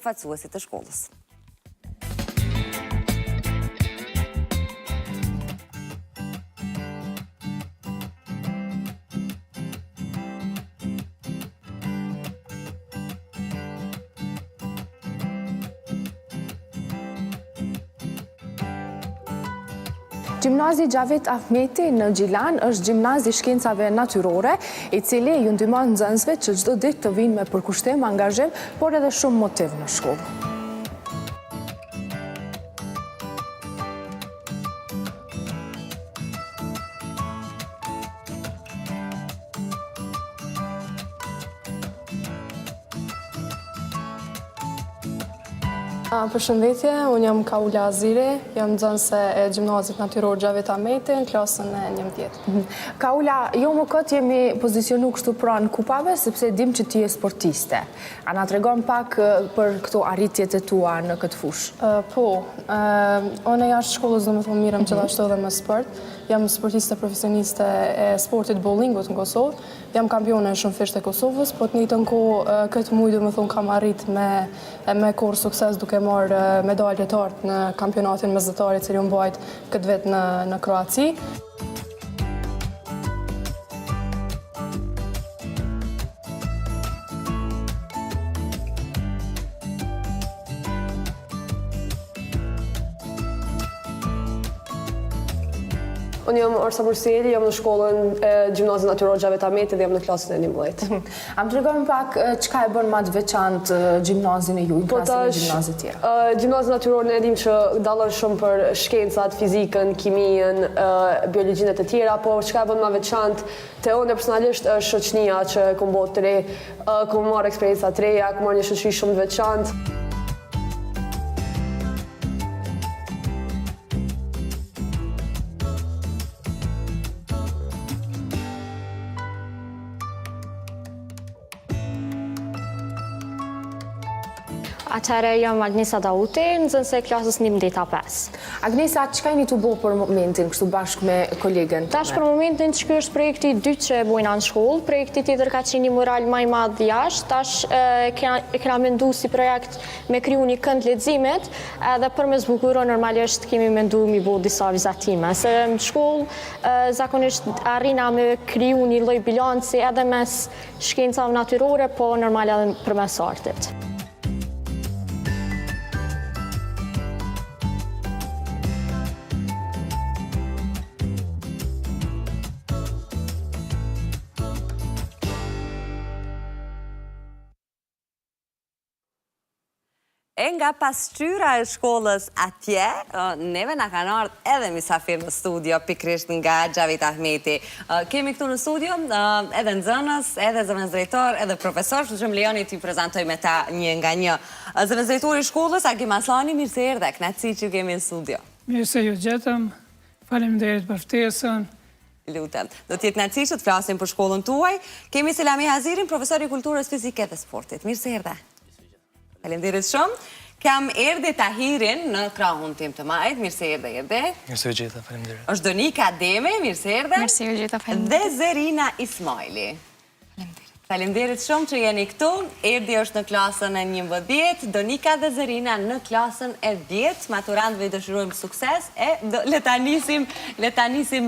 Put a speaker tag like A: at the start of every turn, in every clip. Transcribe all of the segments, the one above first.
A: përfaqësuesit të shkollës.
B: Gjimnazi Xhavit Ahmeti në Gjilan është gjimnazi shkencave natyrore, i cili ju ndihmon nxënësve që çdo ditë të vinë me përkushtim, angazhim, por edhe shumë motiv në shkollë.
C: Përshëndetje, unë jam Kaula Aziri, jam nxënëse e Gjimnazit Natyror Xhavit Ahmeti në klasën e 11.
B: Kaula, jo më këtë jemi pozicionu kështu pranë kupave, sepse dim që ti je sportiste. A na tregon pak për këto arritjet e tua në këtë fushë?
C: Po, unë jashtë shkollës do me thonë mirëm gjithashtu edhe me sport. Jam sportiste profesioniste e sportit bowlingut në Kosovë. Jam kampione e shumë fisht e Kosovës, po të njëjtën kohë këtë muaj do me thonë kam arrit me korë sukses duke marrë medalje të artë në kampionatin mesdhetar i cili u mbajt këtë vit në Kroaci.
D: Unë jam Arsa Burseli, jam në shkollën e Gjimnazit Natyror Xhavit Ahmeti dhe jam në klasën e 11.
B: Am tregojmë pak çka e bën më të veçantë gjimnazin e juaj krahas me gjimnazet tjera.
D: Gjimnazit Natyror ne dim që dallon shumë për shkencat, fizikën, kimijën, biologjinë e të tjera, por çka e bën më veçantë te unë personalisht është shoqënia që kam bërë të re, kam marrë eksperjenca të reja, kam marrë një shoqëri shumë të veçantë.
E: Atëherë jam Agnesa Dauti, nxënëse e klasës 11A5.
B: Agnesa, çka jeni të bëu për momentin kështu bashkë me kolegen?
E: Tash për momentin që ky është projekti i dytë që e bojna në shkollë, projekti tjetër ka qenë një moral më i madh jashtë. Tash e kena menduar si projekt me kriju një kënd leximet, edhe për me zbukuro normalisht kemi menduar mi bëu disa vizatime. Se në shkollë zakonisht arrina me kriju një lloj bilanci edhe mes shkencave natyrore, po normal edhe përmes artit.
A: E nga pasqyra e shkollës atje, neve na kanë ardhur edhe misafir në studio, pikrisht nga Xhavit Ahmeti. Kemi këtu në studio edhe nxënës, edhe zëvendës drejtor, edhe profesor, kështu që më lejoni t'ju prezantoj me ta një nga një. Zëvendës drejtori i shkollës, Agim Aslani, mirë se erdhe, kënaqësi që kemi në studio.
F: Mirë se ju gjetëm, faleminderit për ftesën.
A: Lutem. Do t'jetë kënaqësi që të flasim për shkollën tuaj. Kemi Selami Hazirin, profesor i kulturës fizike dhe sportit. Mirë se erdhe. Faleminderit shumë. Kam Erdi Tahirin në krahun tim të majt. Mirë se erdhe, Erdi.
G: Mirë se u gjeta, faleminderit.
A: Është Donika Deme, mirë se erdhe.
H: Mirë se u gjeta, faleminderit.
A: Dhe Zerina Ismaili.
H: Faleminderit.
A: Faleminderit shumë që jeni këtu. Erdi është në klasën e 11, Donika dhe Zerina në klasën e 10. Maturantëve i dëshirojmë sukses e le ta nisim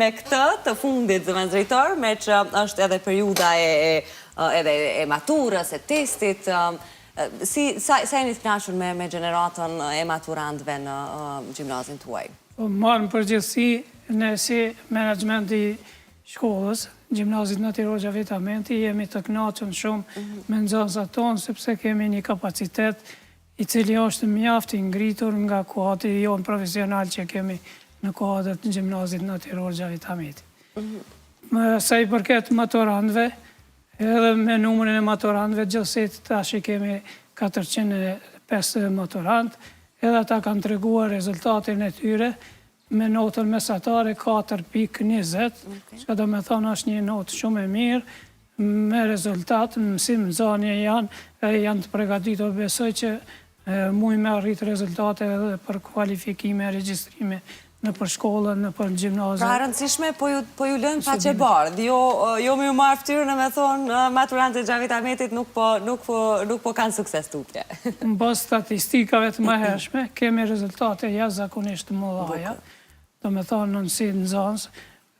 A: me këtë të fundit, zëvendës drejtor, me që është edhe periudha e maturës, e testit. Sa jeni të kënaqur me gjeneratën e maturantëve në gjimnazin tuaj?
F: Marrëm përgjithësi ne si menaxhmenti i shkollës, Gjimnazit Natyror Xhavit Ahmeti, jemi të kënaqur shumë me nxënësat tonë, sepse kemi një kapacitet i cili është mjaft i ngritur nga kuadri jonë profesional që kemi në kuadër të Gjimnazit Natyror Xhavit Ahmeti. Sa i përket maturantëve, edhe me numrin e maturantëve gjithsesi tash kemi 405 maturantë, edhe ata kanë treguar rezultatin e tyre me notën mesatare 4.20, që do me thonë është një notë shumë e mirë, me rezultat, mësim nxënje janë të përgatitur, besoj që mujnë me arrit rezultate edhe për kualifikime e regjistrime në për shkollën, në për gjimnazë.
A: Pra rëndësishme, po ju lënë pa që bardh. Jo me ju marrë ftyrën e me thonë, maturantët Xhavit Ahmetit nuk po kanë sukses tutje.
F: Në bas statistikave të mëhershme, kemi rezultate jashtëzakonisht të mëdha. Do me thonë nënësi nxënës,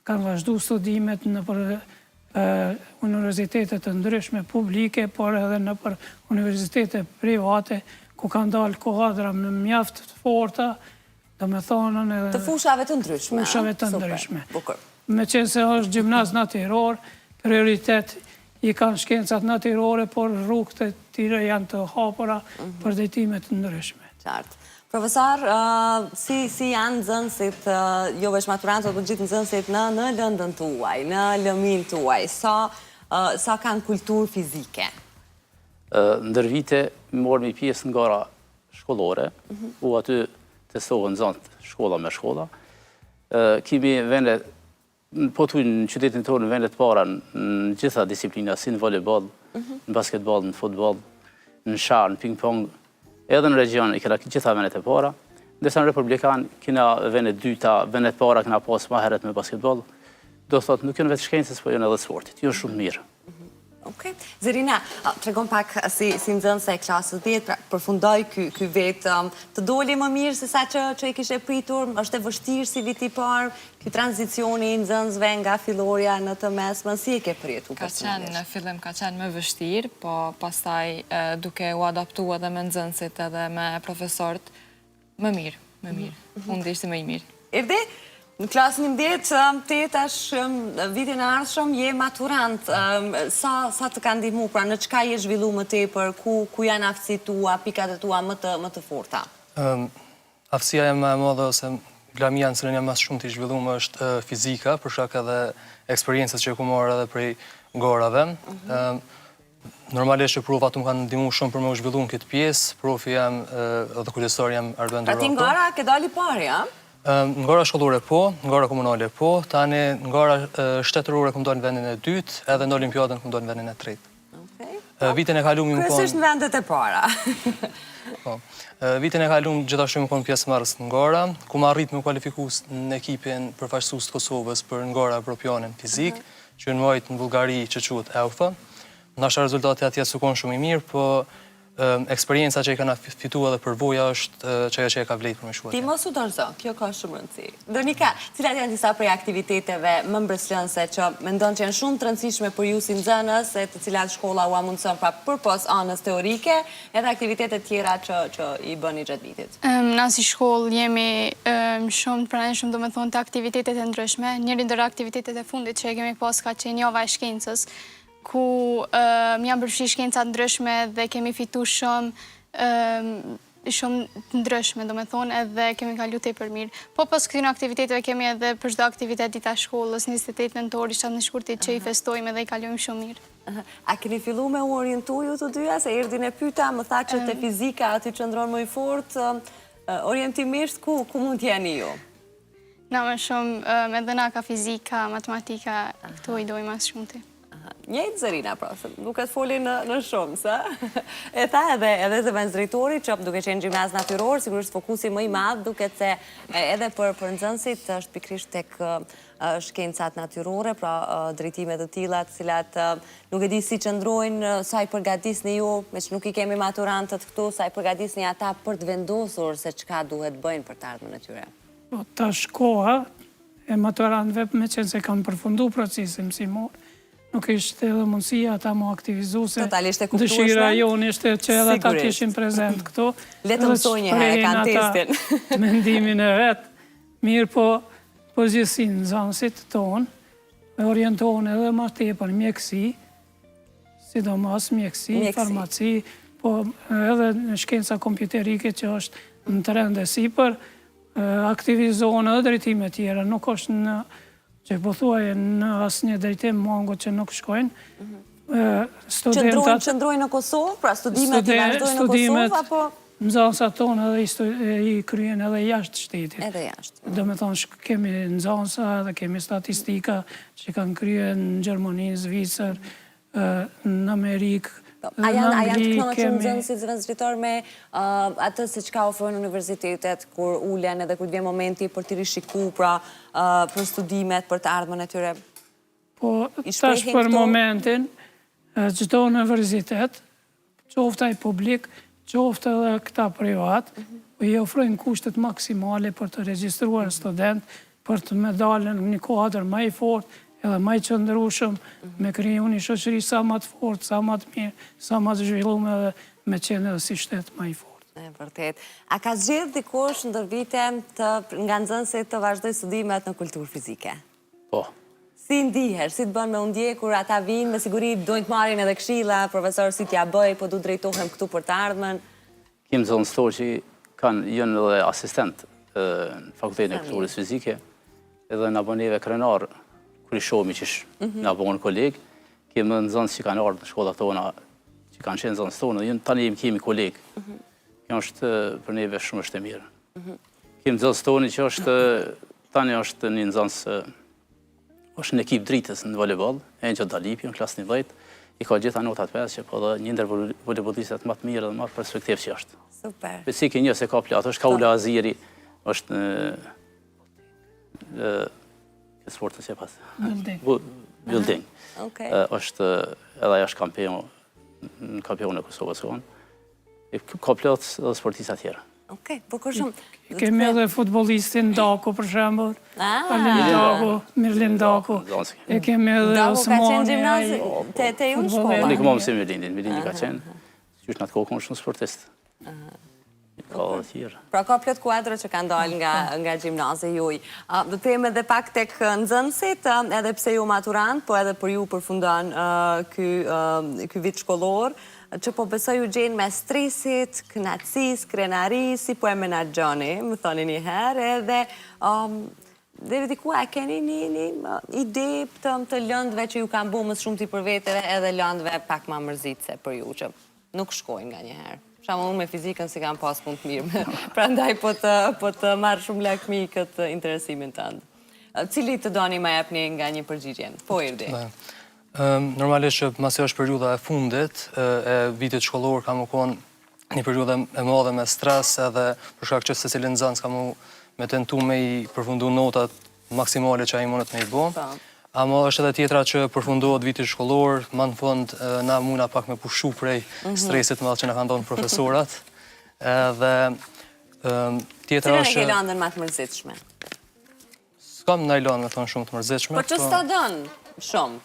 F: kanë vazhdu studimet në për universitetet të ndryshme publike, por edhe në për universitetet private, ku kanë dalë kuadra në mjaft të forta, do me thonën edhe...
A: Të fushave të ndryshme.
F: Fushave të ndryshme.
A: Bukur.
F: Me qenë se është gjimnaz natyror, prioritet i kanë shkencat natyrore, por rrugët e tire janë të hapura për dhejtimet të ndryshme.
A: Qartë. Profesor, si janë nxënësit, jo veç maturantët, por gjithë nxënësit në lëndën tuaj, në lëmin tuaj, sa kanë kulturë fizike?
G: Ndër vite, morëm i pjesë në gara shkollore, u aty testohën nxënët shkolla me shkolla. Kemi vende, po të në qytetin tonë në vendet para në gjitha disiplina, si në volejbol, në basketbol, në futbol, në sharë, në ping-pong, edhe në region i kena gjitha vendet e para. Ndërsa në Republikan, kena vendet dyta, vendet para kena pas ma heret me basketbol. Do thotë, nuk jënë vetë shkencës, po jënë edhe sportit. Jënë shumë mirë.
A: Okej. Zerina, tregon pak si nxënëse e klasës 10, përfundoj ky vetë, të doli më mirë se sa që i kishe pritur, është e vështirë si viti parë, ky tranzicioni i nxënësve nga filloria në të mesme, si e ke pritur?
I: Ka qenë në fillim ka qenë më vështirë, po pastaj duke u adaptu edhe me nxënësit edhe me profesorët, më mirë. Unë ishte më i mirë.
A: Erdi? Në klasën 11, ti tash vitin e ardhshëm je maturant. Sa të kanë ndihmu, pra në çka je zhvillu më tepër, ku janë aftësitë tua, pikat e tua më të forta?
J: Aftësia e më e madhe ose glamia në cilën jam më shumë të zhvilluar është fizika, për shkak edhe eksperiencës që ku marr edhe prej gorave. Normalisht që provat më kanë ndihmu shumë për me u zhvillu në këtë pjesë, profi jam edhe kujdestar jam Arben Durato.
A: Pra ti në gara ke dali pari, a?
J: Në gara shkollore po, në gara komunale po, tani në gara shtetërore këmë dojnë vendin e dytë, edhe në olimpiadën këmë dojnë vendin e tretë. Vitin e kalum më konë...
A: Kryesisht në vendet e para.
J: Vitin e kalum gjithashtu më konë pjesë marrës në gara, ku më arrit më kualifikus në ekipin përfaqësues të Kosovës për në gara Evropionin fizik, që në mojtë në Bulgari që quhet EUFA. Nashta rezultati atje su konë shumë i mirë, po eksperienca që i kanë fitu edhe për voja është që e ka vlejtë për me shuat.
A: Ti mos u dorëzo, kjo ka shumë rëndësi. Donika, cilat janë disa prej aktiviteteve më mbërslënse që mendon që janë shumë të rëndësishme për ju si nxënës, e të cilat shkolla u mundson pra përpos anës teorike, edhe aktivitetet tjera që i bëni gjatë vitit?
K: Na si shkollë jemi shumë të pranishëm, do me thonë, të aktivitetet e ndryshme. Njëri ndër aktivitetet e fundit që e kemi pas ka qenë java e shkencës, ku më janë përfshi shkencat ndryshme dhe kemi fitu shumë ndryshme, do me thonë, edhe kemi kalu tepër mirë. Po pas këtyre aktiviteteve kemi edhe për çdo aktivitet dita shkollës, 28 nëntor, isha në shkurtit që i festojmë edhe i kalujmë shumë mirë.
A: A keni fillu me u orientu ju të dyja, se erdhin e pyta, më tha që te fizika aty qëndron më i fort, orientimisht ku mund t'jeni ju?
K: Na më shumë, edhe na ka fizika, matematika, këto i dojmë as shumë ti.
A: Njëjtë Zerina, pra, duket foli në shumë, sa? E tha edhe zëvendës drejtori që duke qenë gjimnaz natyror, sigurisht fokusi më i madh, duket se edhe për nxënësit është pikrisht tek shkencat natyrore, pra drejtimet të tilla, të cilat nuk e di si qëndrojnë, sa i përgatisni ju, me që nuk i kemi maturantët këtu, sa i përgatisni ata për të vendosur se çka duhet bëjnë për të ardhmen e tyre.
F: Tash koha e maturantëve me qenë se kanë përfundu procesin mësimor, nuk ishte edhe mundësia ata mu aktivizu se dëshira jonë ishte që edhe ata kishin prezent këto.
A: Letë mësoj një herë, kanë testin.
F: Mendimin e vetë, mirë po gjithësi në nxënësit tonë, me orientohen edhe ma tepër mjekësi, sidomos mjekësi, farmaci, po edhe në shkenca kompjuterike që është në trend e sipër, aktivizohen edhe drejtime tjera, nuk është në që po thuaj në asë një drejtim mongo që nuk shkojnë.
A: Qëndrojnë në Kosovë, pra studimet i vazhdojnë në Kosovë, apo?
F: Nxënësat tonë edhe i kryen edhe jashtë shtetit.
A: Edhe jashtë.
F: Do me thonë, kemi nxënësa dhe kemi statistika që kanë kryen në Gjermani, Zvicër, në Amerikë,
A: A janë të knoqur nxënësit zëvendësritor me atë se çka ofrojnë universitetet kur ulen edhe kur vjen momenti për të rishiku pra për studimet, për të ardhmen e tyre?
F: Po, tash për momentin, çdo universitet, qoftë ai publik, qoftë edhe këta privat, i ofrojnë kushtet maksimale për të regjistruar student, për të me dalën në një kuadër më i fortë, edhe më i qëndrueshëm, me kriju një shoqëri sa më të fortë, sa më të mirë, sa më të zhvilluar edhe me qenë edhe si shtet më i fortë.
A: E vërtet. A ka zgjedhur dikush ndër vite nga nxënësit të vazhdojë studimet në kulturë fizike?
G: Po.
A: Si ndihesh, si të bën me u ndjek kur ata vinë, me siguri dojnë të marrin edhe këshilla, profesor si t'ja bëj, po du drejtohem këtu për të ardhmen?
G: Kim nxënëstor që jënë edhe asistent në Fakultetin e Kulturës Fizike, edhe në aboneve krenar, kër i shohemi që në abonë kolegë, kemë nxënës që kanë ardhur në shkollat tona, që kanë qenë nxënës tonë, dhe tani kemi kolegë. Kjo është për neve shumë është e mirë. Kemë nxënës toni që tani është një nxënës, është në ekip dritës në volejboll, Angel Dalipi, në klasë 11, i ka gjitha notat 5, që po dhe një ndër volejbollistat më të mirë dhe më perspektiv që është.
A: Super.
G: Besi ke një se ka platë, është Kaula Aziri, është në sportës që pas. Building. është edhe ajo është kampion e Kosovës konë. Ka plot edhe sportistat tjera.
A: Okej, po kur shumë.
F: Kemi edhe futbollistin Daku, për shembull. Mirlin Daku. E kemi edhe
A: Daku ka qenë
F: Osmani.
A: gjimnazi te ju në shkolla?
G: Unë i këmë mësim Mirlindin. Mirlindi ka qenë, qysh në atë kohë shumë sportist. Ka dhe tjera.
A: Pra ka plot kuadra që kanë dalë nga gjimnazi juj. Do të them edhe pak tek nxënësit, edhe pse ju maturant, po edhe për ju përfundon ky vit shkollor, që po besoj u gjenë me stresit, knatësis, krenaris, si po e menaxhoni, më thoni një herë, edhe deri diku a keni një ide të lëndëve që ju kanë bu më shumë ti për veteve edhe lëndëve pak ma mërzitse për ju, që nuk shkojnë nga një herë. Shamë unë me fizikën si kam pas punë të mirë, pra ndaj po të marrë shumë lakmi këtë interesimin tëndë. Cili të doni ma jepni nga një përgjigjen? Po, Irdi.
J: Normalisht që masi është periuda e fundit, e vitit shkollor ka më konë një periuda e madhe me stres edhe për shkak që se cilin nxënës ka me tentu me i përfundu notat maksimale që a i mundet me i bo. Amo është edhe tjetra që përfundohet vitit shkollor, ma në fund na muna pak me pushu prej stresit madhë që na kanë donë profesorat. Dhe tjetra është...
A: Cilën e ke lëndën ma të mërzitshme?
J: S'kam në lëndën me thonë shumë të mërzitshme.
A: Por që s'ta dënë shumë?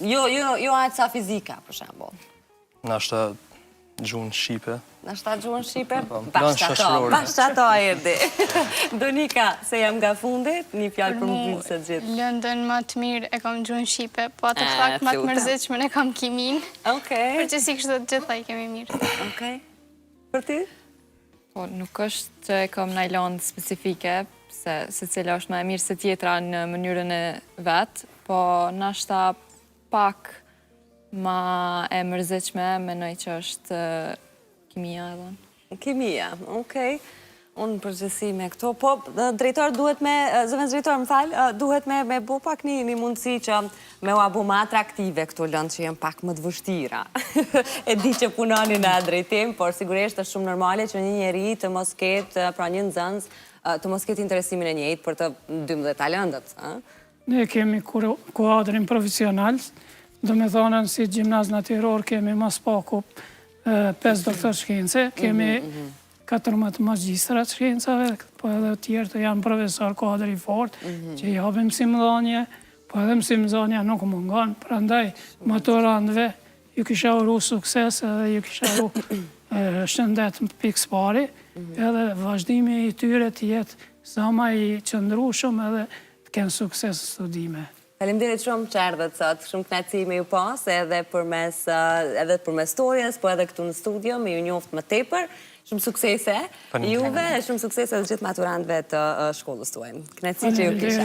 A: Jo atë sa fizika, për shembull.
J: Nashta gjuhën Shqipe.
A: Nashta gjuhën Shqipe?
J: Bashkëto,
A: bashkëto, Erdi. Donika, se jam nga fundit, një fjalë për më gjithë se gjithë.
K: Lëndën më të mirë e kam gjuhën Shqipe, po atë fakt më të mërzitshme e kam kimin.
A: Okej.
K: Për që si kështë të gjitha i kemi mirë.
A: Okej. Për ty?
I: Po, nuk është që e kam në lëndë specifike, se cila është më e mirë se tjetra në mënyrën e vetë, po nashta pak ma e mërzitshme, menoj që është kimia edhe.
A: Kimia, okej. Unë përgjësi me këto, po drejtor duhet me, zëvendës drejtor më falë, duhet me bu pak një mundësi që me u abu ma atraktive këto lëndë që jenë pak më të vështira. E di që punoni në drejtim, por sigurisht është shumë normale që një njeri të mos ketë, pra një nxënës, të mos ketë interesimin e njëjtë për të 12 talentët.
F: Ne kemi kuadrin profesional, do me thonën si gjimnaz natyror kemi mas paku 5 doktor shkence, kemi 14 magjistrat shkencave, po edhe tjerë të janë profesor kuadri fort, që i hapim mësimdhënie, po edhe mësimdhënia nuk mungon, prandaj maturantëve ju kisha uru sukses edhe ju kisha uru shëndet pikës pari, edhe vazhdimi i tyre të jetë sa ma i qëndrueshëm edhe të kenë sukses studime.
A: Faleminderit shumë që erdhët sot, shumë kënaqësi me ju pas, edhe përmes storjes, po edhe këtu në studio, me ju njoftë më tepër. Shumë suksese juve, shumë suksese dhe gjithë maturantëve të shkollës tuaj. Kënaqësi që ju kisha.